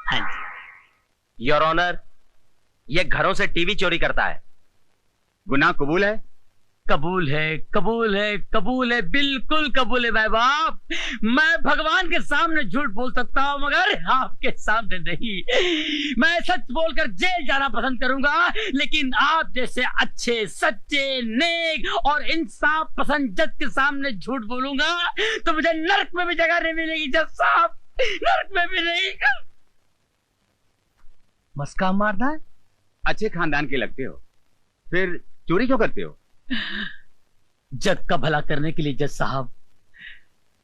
हाँ जी your honour, ये घरों से टीवी चोरी करता है। गुनाह कबूल है? कबूल है, कबूल है, कबूल है, बिल्कुल कबूल है भाई बाप। मैं भगवान के सामने झूठ बोल सकता हूँ मगर आपके सामने नहीं। मैं सच बोलकर जेल जाना पसंद करूंगा, लेकिन आप जैसे अच्छे, सच्चे, नेक और इंसाफ पसंद जज के सामने झूठ बोलूंगा तो मुझे नर्क में भी जगह नहीं मिलेगी जज साहब, नर्क में भी नहीं। मस्का मारना है? अच्छे खानदान के लगते हो, फिर चोरी क्यों करते हो? जग का भला करने के लिए जज साहब।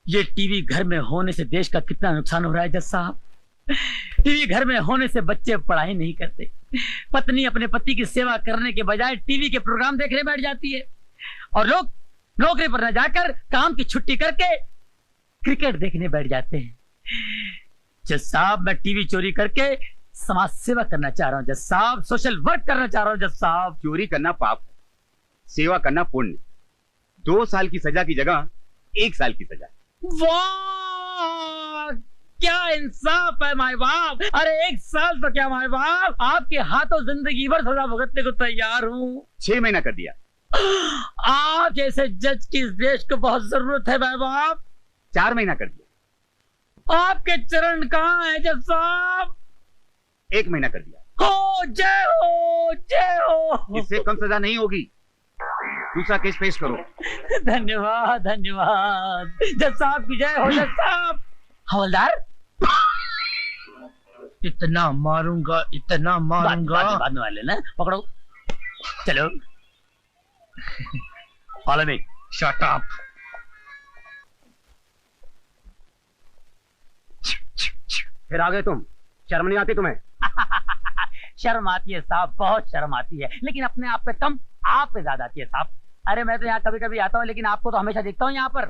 ये टीवी घर में होने से देश का कितना नुकसान हो रहा है जज साहब। टीवी घर में होने से बच्चे पढ़ाई नहीं करते, पत्नी अपने पति की सेवा करने के बजाय टीवी के प्रोग्राम देखने बैठ जाती है, और लोग नौकरी पर न जाकर काम की छुट्टी करके क्रिकेट देखने बैठ जाते हैं। जज साहब मैं टीवी चोरी करके समाज सेवा करना चाह रहा हूँ जज साहब, सोशल वर्क करना चाह रहा हूँ जज साहब। चोरी करना पाप है, सेवा करना पुण्य। 2 साल की सजा की जगह 1 साल की सजा। वाह क्या इंसाफ है माय बाप। अरे 1 साल तो क्या माय बाप, आपके हाथों जिंदगी भर सजा भुगतने को तैयार हूँ। 6 महीना कर दिया। आप जैसे जज की इस देश को बहुत जरूरत है माय बाप। 4 महीना कर दिया। आपके चरण कहाँ है जज साहब? 1 महीना कर दिया। हो जय हो, जय हो। इससे कम सजा नहीं होगी, दूसरा केस पेश करो। धन्यवाद धन्यवाद जज साहब की जय हो। जज साहब हवलदार इतना मारूंगा, इतना मारूंगा। बाद में वाले ना पकड़ो, चलो। Follow me. Shut up. फिर आ गए तुम, शर्म नहीं आती तुम्हें? शर्म आती है साहब, बहुत शर्म आती है, लेकिन अपने आप पे कम, आप पे ज्यादा आती है साहब। अरे मैं तो यहाँ कभी कभी आता हूँ, लेकिन आपको तो हमेशा देखता हूँ यहाँ पर।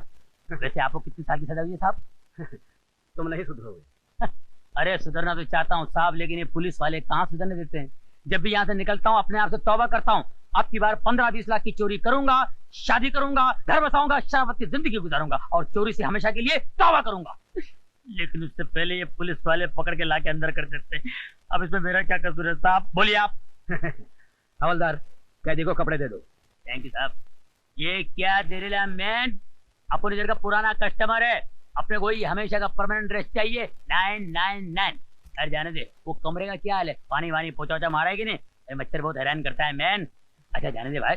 वैसे आपको कितनी साल की सजा हुई है साहब? तुम नहीं सुधरोगे। अरे सुधरना तो चाहता हूँ साहब, लेकिन ये पुलिस वाले कहाँ सुधरने देते हैं। जब भी यहाँ से निकलता हूँ अपने आप से तौबा करता हूँ, अब की बार 15-20 लाख की चोरी करूंगा, शादी करूंगा, घर बसाऊंगा, शराबत की जिंदगी गुजारूंगा और चोरी से हमेशा के लिए तौबा करूंगा। लेकिन उससे पहले ये पुलिस वाले पकड़ के लाके अंदर कर देते हैं। अब इसमें मेरा क्या कसूर है साहब, बोलिए आप। हवलदार कैदी को कपड़े दे दो। थैंक यू साहब। ये क्या दे रहे मैन, अपने इधर का पुराना कस्टमर है, अपने को ही हमेशा का परमानेंट ड्रेस चाहिए। 999। अरे जाने दे, वो कमरे का क्या हाल है, पानी वानी पोचा मारा है कि नहीं? मच्छर बहुत हैरान करता है मैन। अच्छा जाने दे भाई,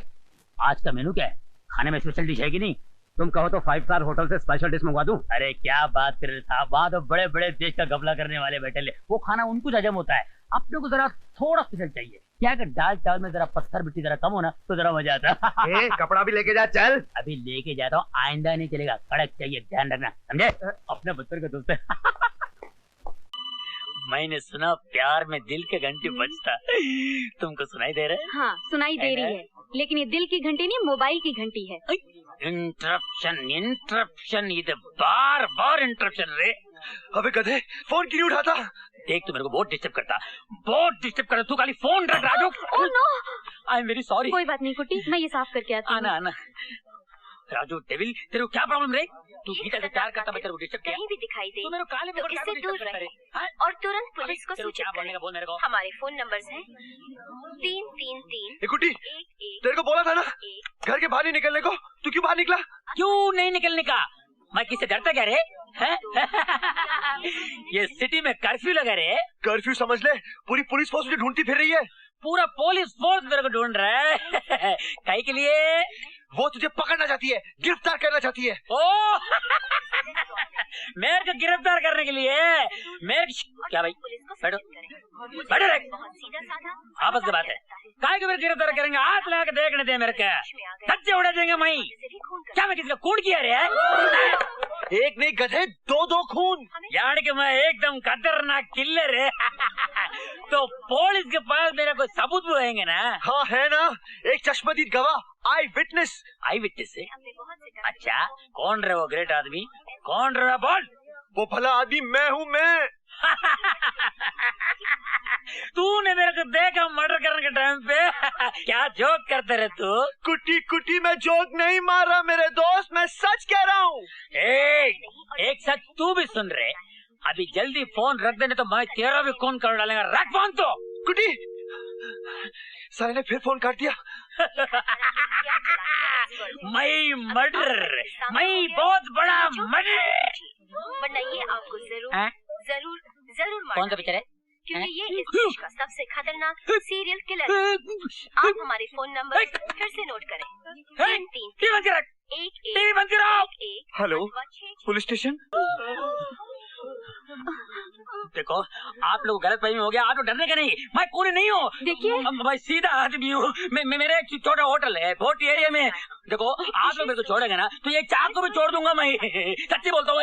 आज का मेनू क्या है, खाने में स्पेशल डिश है कि नहीं? तुम कहो तो 5 स्टार होटल से स्पेशल डिश मंगवा दूं। अरे क्या बात कर रहे साहब, वहाँ तो बड़े बड़े देश का गबला करने वाले बैठे ले, वो खाना उनको हजम होता है, अपने को जरा थोड़ा स्पेशल चाहिए। क्या अगर दाल चावल में जरा पत्थर मिट्टी जरा कम हो ना तो जरा मजा आता है। कपड़ा भी लेके जा, चल। अभी लेके जाता हूँ, आइंदा नहीं चलेगा, कड़क चाहिए, ध्यान रखना, समझे? अपने बच्चों के दोस्त है। मैंने सुना प्यार में दिल के घंटे बजता, तुमको सुनाई दे रहा है? हाँ सुनाई दे रही है, लेकिन ये दिल की घंटी नहीं, मोबाइल की घंटी है। इंटरप्शन इंटरप्शन, ये तो बार बार इंटरप्शन रे। अबे गधे, फोन क्यों नहीं उठाता? देख तू मेरे को बहुत डिस्टर्ब करता, बहुत डिस्टर्ब करता, तू खाली फोन रख Raju. Oh no, I am very sorry. कोई बात नहीं कुटी, मैं ये साफ करके आती हूँ। आना आना। राजू डेविल, तेरे को क्या प्रॉब्लम रे? तू गीता से प्यार करता, मैं तेरे को डिस्टर्ब किया? कहीं भी दिखाई दे तू मेरे को काले तो इससे दूर रहे और तुरंत पुलिस को सूचित करें। बोल मेरे को। हमारे फोन नंबर्स हैं 333। गुड्डी, तेरे को बोला था ना घर के बाहर नहीं निकलने को, तू क्यों बाहर निकला? क्यों नहीं निकलने का? मैं किससे डरता क्या रे? ये सिटी में कर्फ्यू लगा रे। कर्फ्यू समझ ले, पूरी पुलिस फोर्स मुझे ढूंढती फिर रही है। पूरा पुलिस फोर्स मेरे को ढूंढ रहा है। काहे के लिए? वो तुझे पकड़ना चाहती है, गिरफ्तार करना चाहती है। ओ मेरे को गिरफ्तार करने के लिए? मेरे क्या भाई, बैठो बैठो रे, आपस की बात है। काहे को मेरे गिरफ्तार करेंगे? हाथ लगा के देखने दे मेरे को, धज्जे उड़ा देंगे। मैं क्या, मैं किसी का खून किया रे? एक नहीं गधे, 2 खून। यार कि मैं एकदम खतरनाक किलर है। तो पुलिस के पास मेरा कोई सबूत भी होंगे ना? हाँ है ना, एक चश्मदीद गवाह, आई विटनेस। आई विटनेस है? अच्छा कौन रहे वो ग्रेट आदमी, कौन रहे बोल? वो भला आदमी मैं हूँ, मैं। तूने मेरे को देखा मर्डर करने के टाइम पे क्या जोक करते रहे तू? कुटी कुटी मैं जोक नहीं मार रहा मेरे दोस्त, मैं सच कह रहा हूँ। एक सच तू भी सुन रहे, अभी जल्दी फोन रख देने तो मैं तेरा भी खून कर डालेगा। रख फोन तो। कुटी, साले ने फिर फोन काट दिया। मैं मर्डर, मैं बहुत बड़ा मर्डर। वरना ये आपको जरूर हैं? जरूर जरूर कौन सा मारना पिक्चर है? क्योंकि ये इस देश का सबसे खतरनाक सीरियल किलर है। आप हमारे फोन नंबर फिर से नोट करें। 3 हेलो, पुलिस स्टेशन। देखो आप लोग गलत फहमी हो गया, आप लोग डरने का नहीं, मैं पूरी नहीं हूँ। देखिए मैं सीधा आदमी हूँ। मेरे एक छोटा होटल है बहुत एरिया में। देखो आप लोग मेरे को छोड़ेंगे ना तो ये चाकू भी छोड़ दूंगा मैं। सच्ची बोलता हूँ।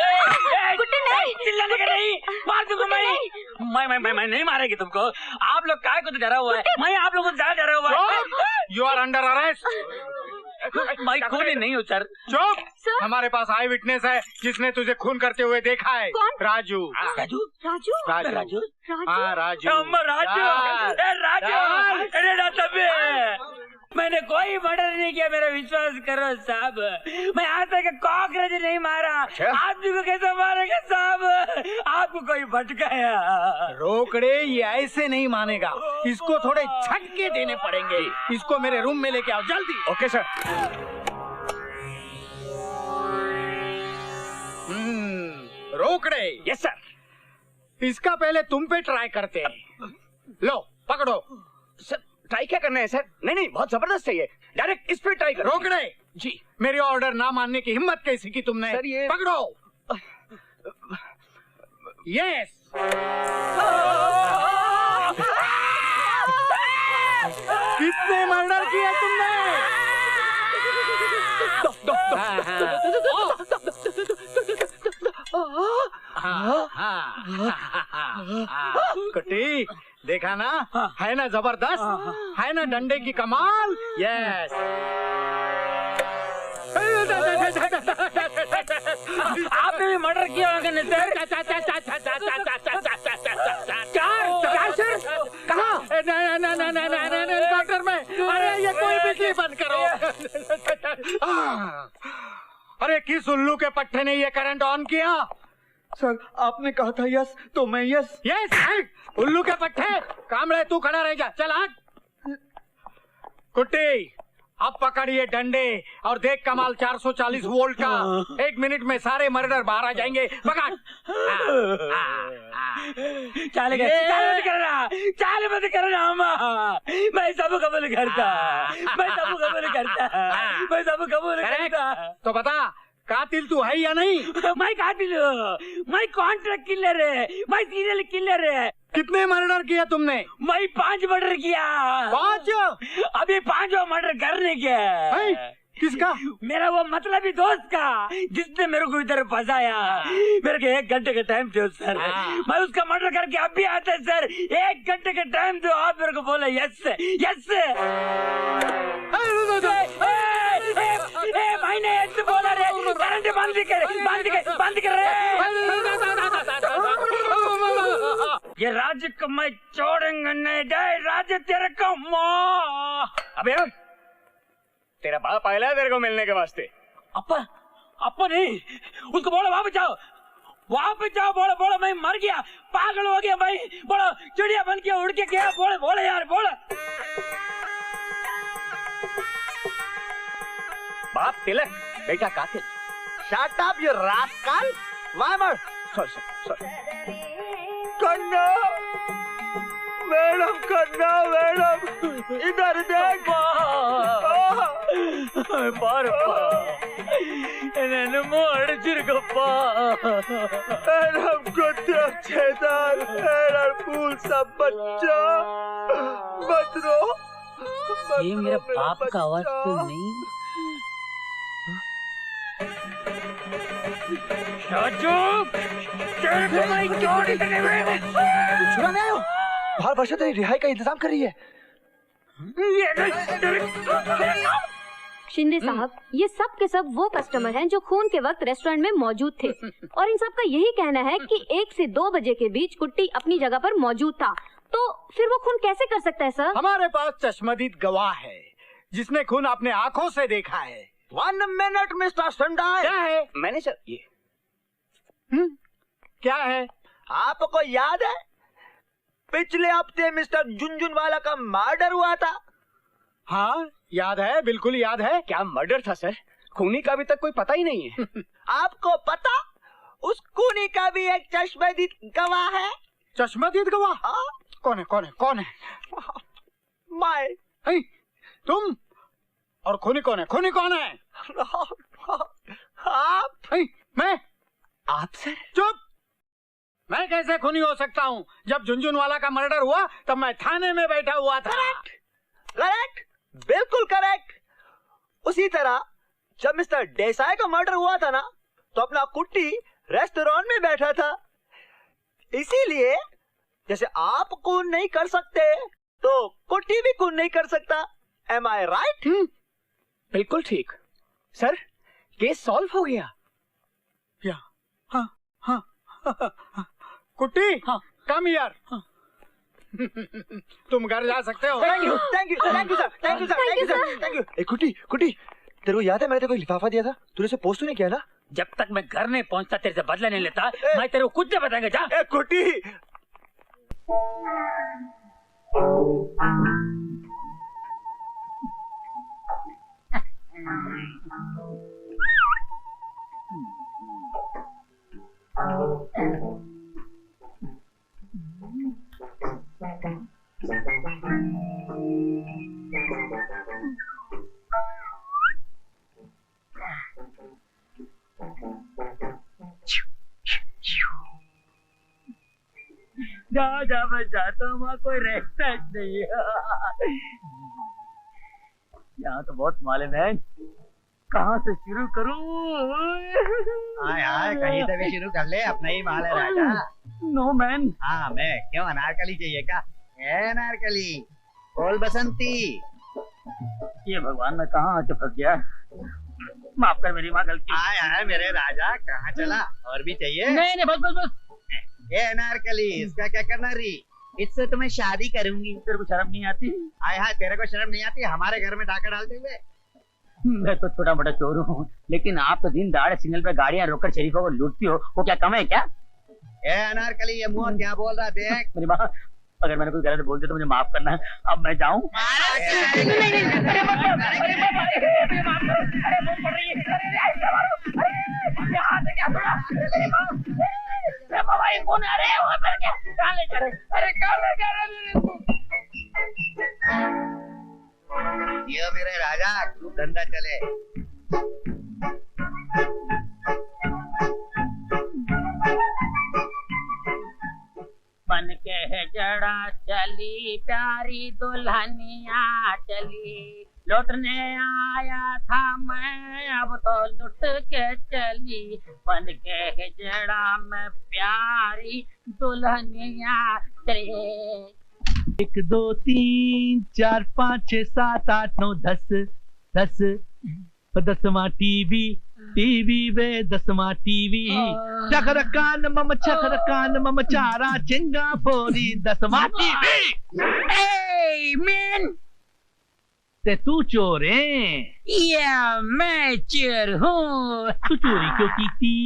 चिल्लाने का नहीं, मार दूंगा मैं नहीं मारेगी तुमको। आप लोग काय को तो डरा हुआ है, मैं आप लोगों को ज्यादा डरा हुआ है। You are under arrest. मैं खूनी नहीं हूँ सर। चुप। हमारे पास आई विटनेस है जिसने तुझे खून करते हुए देखा है। कौन? राजू। राजू राजू राजू। राजू हाँ राजू। राजू अरे ना तबे मैंने कोई मर्डर नहीं किया, मेरा विश्वास करो साहब। मैं आज तक कॉकरोच नहीं मारा। आदमी को कैसे मारेगा साहब? आपको कोई भटकाया? रोकड़े ये ऐसे नहीं मानेगा, इसको थोड़े झटके देने पड़ेंगे। इसको मेरे रूम में लेके आओ जल्दी। Okay sir. रोकड़े। Yes sir. इसका पहले तुम पे ट्राई करते हैं। लो पकड़ो। सर ट्राई क्या करना है सर? नहीं बहुत जबरदस्त है ये, डायरेक्ट इस पे ट्राई करो। रोकड़े जी। मेरी ऑर्डर ना मानने की हिम्मत कैसी की तुमने? सर ये पकड़ो। यस। कितने मर्डर किए तुमने? कुटी देखा ना, है ना जबरदस्त, है ना डंडे की कमाल। यस। आपने भी मर्डर किया होगा ना सर? कहाँ? क्वार्टर में। अरे ये कोई बिजली बंद करो। अरे किस उल्लू के पट्टे ने ये करंट ऑन किया? सर आपने कहा था यस तो मैं यस। यस उल्लू के पट्टे। कामड़े तू खड़ा रह जा, चल हट। कुट्टी अब पकड़िए डंडे और देख कमाल 440 वोल्ट का। 1 मिनट में सारे मर्डर बाहर आ जाएंगे। पकड़। चाल मत करना मैं सब कबूल करता, मैं सब कबूल करता, मैं सब कबूल करता। तो बता कातिल तू है या नहीं? मैं कातिल हूँ, मैं कॉन्ट्रैक्ट किलर है, मैं सीरियल किलर है। कितने मर्डर किया तुमने? मैं 5 मर्डर किया। 5? अभी 5 मर्डर करने के। किसका? मेरा वो मतलबी दोस्त का जिसने मेरे को इधर फंसाया। मेरे को 1 घंटे का टाइम दो सर, मैं उसका मर्डर करके अब भी आता है सर। 1 घंटे का टाइम दो, आप मेरे को बोले यस यस। मैंने यस बोला रे, करंट बंद कर रहे। ये राज्य को मैं छोड़ूंगा नहीं, राज्य तेरे को अबे तेरा बाप आया है तेरे को मिलने के वास्ते। अपा नहीं, उसको बोलो वापस जाओ, बोलो मैं मर गया, पागल हो गया भाई, बोलो चिड़िया बन के उड़ के गया, बोले यार बोलो। बाप तिलक, बेटा कातिल। Shut up you rascal. वामर। सॉरी। कन्ना मैडम इधर देख। नन्नु अड़चिरुकप्प मैडम कुत्ते छेदार मैडम फूल सा बच्चा मत रो। ये मेरा बाप का आवाज तो नहीं? बाहर वर्षा तेरी रिहाई का इंतजाम कर रही है। शिंदे साहब, ये सब के सब वो कस्टमर हैं जो खून के वक्त रेस्टोरेंट में मौजूद थे और इन सब का यही कहना है कि 1 से 2 बजे के बीच कुट्टी अपनी जगह पर मौजूद था। तो फिर वो खून कैसे कर सकता है सर? हमारे पास चश्मदीद गवाह है जिसने खून अपने आंखों से देखा है। 1 मिनट मिस्टर संडाई। क्या है? मैनेजर ये क्या है? आपको याद है पिछले हफ्ते मिस्टर झुनझुनवाला का मर्डर हुआ था? हाँ याद है, बिल्कुल याद है। क्या मर्डर था सर? खूनी का अभी तक कोई पता ही नहीं है। आपको पता उस खूनी का भी एक चश्मदीद गवाह है। चश्मदीद गवाह? हाँ? कौन है कौन है कौन है? मैं। है? तुम? और खूनी कौन है? खूनी कौन है? आप? है? मैं? आप सर? चुप! मैं कैसे खूनी हो सकता हूँ? जब झुनझुनवाला का मर्डर हुआ तब मैं थाने में बैठा हुआ था। करेक्ट, बिल्कुल करेक्ट। उसी तरह जब मिस्टर देसाई का मर्डर हुआ था ना, तो अपना कुट्टी रेस्टोरेंट में बैठा था। इसीलिए जैसे आप खून नहीं कर सकते तो कुट्टी भी खून नहीं कर सकता। एम आई राइट? बिल्कुल ठीक सर, केस सॉल्व हो गया। या हाँ हाँ, कुट्टी हाँ। कम यार। तुम घर जा सकते हो। Thank you thank you thank you sir, thank you sir, thank you sir, thank you. ए कुट्टी कुट्टी, तेरे को याद है मैंने तेरे को लिफाफा दिया था, तूने उसे पोस्ट नहीं किया ना? जब तक मैं घर नहीं पहुंचता तेरे से बदला नहीं लेता, मैं तेरे को कुछ नहीं बताएंगे। जा। ए कुट्टी, जा जा, मैं जाता हूँ, वहाँ कोई रहता नहीं है। यहाँ तो बहुत मालूम है, कहाँ से शुरू करूँ? हाँ कहीं से भी शुरू कर ले, अपना ही माल है राजा। No man. हाँ मैं क्यों, अनारकली चाहिए क्या? अनारकली, बोल बसंती। ये भगवान, मैं कहाँ आके फंस गया? माफ कर मेरी माँ, गलती। आय मेरे राजा, कहाँ चला? और भी चाहिए? नहीं बस बस बस। ये अनारकली, इसका क्या करना री? इससे तुम्हें शादी करूंगी। तेरे को शर्म नहीं आती? आय हाय, तेरे को शर्म नहीं आती हमारे घर में डाका डालते हुए? मैं तो छोटा मोटा चोर हूँ, लेकिन आप तो दिन दहाड़े सिग्नल पे गाड़ियाँ रोककर शरीफों को लूटती हो, वो क्या कम है क्या? ए अनारकली, ये मुंह क्या बोल रहा थे? मेरी माँ, अगर मैंने कुछ गलत बोल दिया तो मुझे माफ करना। अब मैं जाऊँ? ये मेरे राजा, तू धंधा चले। बन के है जड़ा चली प्यारी दुल्हनिया चली, लौटने आया था मैं अब तो लुट के चली। बन के है जड़ा में प्यारी दुल्हनिया चली। 1 2 3 4 5 6 7 8 9 10 10वां टीवी वे 10वां टीवी। चकरकान मम चारा चिंगा फोरी 10वां टीवी। मैन, ते तू चोर है? या मैं चोर हूँ। तू चोरी क्यों की थी?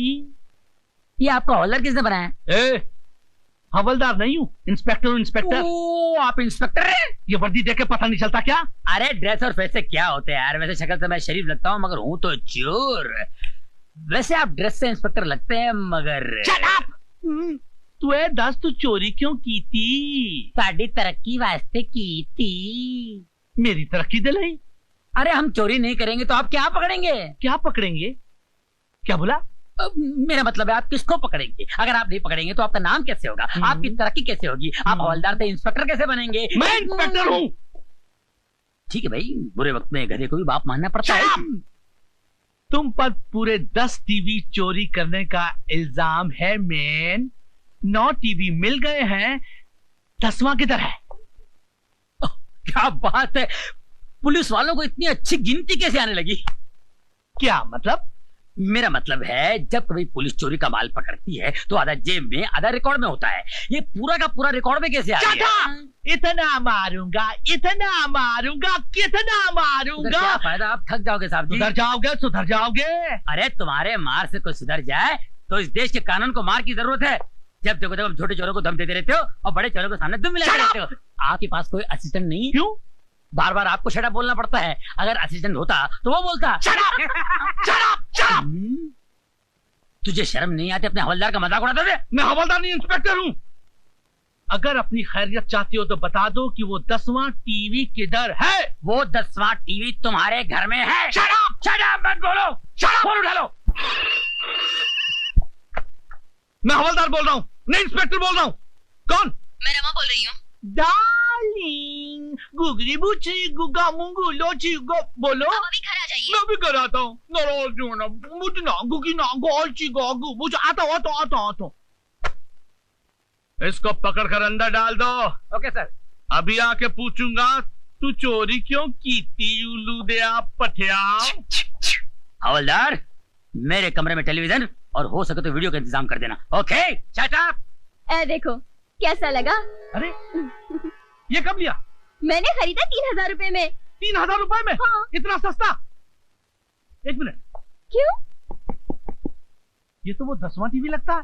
ये आपका हॉलर किसने बनाया? हवलदार नहीं हूँ, इंस्पेक्टर। ओ, आप इंस्पेक्टर हैं? ये वर्दी देख के पता नहीं चलता क्या? अरे ड्रेस और फेस से क्या होते हैं यार, वैसे शक्ल से मैं शरीफ लगता हूँ मगर हूँ तो चोर। वैसे आप ड्रेस से इंस्पेक्टर लगते हैं मगर। Shut up! तू दस तू चोरी क्यों की थी? साड़ी तरक्की वास्ते की थी। मेरी तरक्की दिलाई। अरे हम चोरी नहीं करेंगे तो आप क्या पकड़ेंगे? क्या पकड़ेंगे? क्या बोला? मेरा मतलब है आप किसको पकड़ेंगे? अगर आप नहीं पकड़ेंगे तो आपका नाम कैसे होगा? आपकी तरक्की कैसे होगी? आप हवलदार से इंस्पेक्टर कैसे बनेंगे? मैं इंस्पेक्टर हूँ। ठीक है भाई, बुरे वक्त में गधे को भी बाप मानना पड़ता है। तुम पर पूरे 10 टीवी चोरी करने का इल्जाम है मैन। 9 टीवी मिल गए हैं, 10वां किधर है? क्या बात है, पुलिस वालों को इतनी अच्छी गिनती कैसे आने लगी? क्या मतलब? मेरा मतलब है जब कभी पुलिस चोरी का माल पकड़ती है तो आधा जेब में आधा रिकॉर्ड में होता है। ये पूरा का पूरा रिकॉर्ड में कैसे आ गया? इतना मारूंगा, इतना मारूंगा, कितना तो मारूंगा। क्या फायदा, आप थक जाओगे साहब जी। सुधर जाओगे, सुधर जाओगे। अरे तुम्हारे मार से कोई सुधर जाए तो इस देश के कानून को मार की जरूरत है। जब देखो तब छोटे चोरों को धम देते रहते हो और बड़े चोरों के सामने दुम मिलाते रहते हो। आपके पास कोई असिस्टेंट नहीं? क्यों? बार बार आपको शट अप बोलना पड़ता है। अगर असिस्टेंट होता तो वो बोलता। तुझे शर्म नहीं आती अपने हवलदार का मजाक उड़ाते हुए? मैं हवलदार नहीं, इंस्पेक्टर हूँ। अगर अपनी खैरियत चाहती हो तो बता दो कि वो 10वां टीवी किधर है। वो 10वां टीवी तुम्हारे घर में है। शट अप मत बोलो। फोन उठा लो। मैं हवलदार बोल रहा हूँ, नहीं इंस्पेक्टर बोल रहा हूँ। कौन? मैं रमा बोल रही हूँ। डार्लिंग, गुगली बुची गुगा मुंगू लोची गो बोलो। आप अभी घर आ जाइए। मैं भी कर आता हूँ। नाराज नहीं होना, मुझे ना गुगी ना गोलची गोगू मुझे आता हूँ। इसको पकड़ कर अंदर डाल दो। Okay sir. अभी आके पूछूंगा तू चोरी क्यों की थी, उल्लू दे आप पठिया। हवलदार, मेरे कमरे में टेलीविजन और हो सके तो वीडियो का इंतजाम कर देना। Okay, shut up. देखो कैसा लगा? अरे ये कब लिया? मैंने खरीदा 3000 रुपए में। 3000 रुपए में? हाँ। इतना सस्ता? एक मिनट, क्यों? ये तो वो 10वां टीवी लगता है।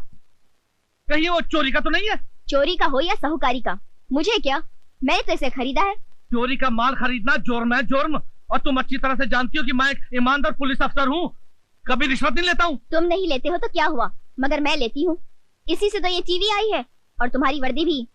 कहीं वो चोरी का तो नहीं है? चोरी का हो या साहूकारी का, मुझे क्या, मैंने तो इसे खरीदा है। चोरी का माल खरीदना जुर्म है, जुर्म। और तुम अच्छी तरह से जानती हो कि मैं एक ईमानदार पुलिस अफसर हूँ, कभी रिश्वत नहीं लेता हूँ। तुम नहीं लेते हो तो क्या हुआ, मगर मैं लेती हूँ। इसी से तो ये टीवी आई है और तुम्हारी वर्दी भी।